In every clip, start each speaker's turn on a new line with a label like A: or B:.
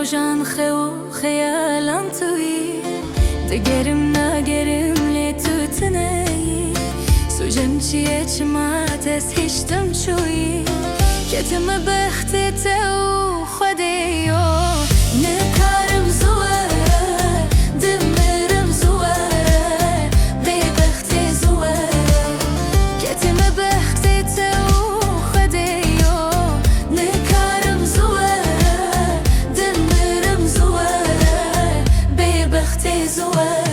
A: روژان خو خیالم توی دگرم نگرم لی تو تنهی سوژن چیه چما تس هشتم چوی کتم بختی تو خودی نکارم زوار دمرم زوار بی بختی زوار کتم بختی تو خودی نکارم زوار دمرم زوار بی بختی زوار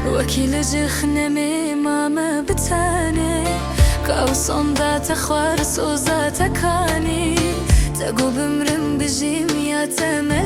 A: وكيل جخنمي ماما بتاني كاوصون ذات خوارس وذات كاني تقو بمرم بجيم يا تمام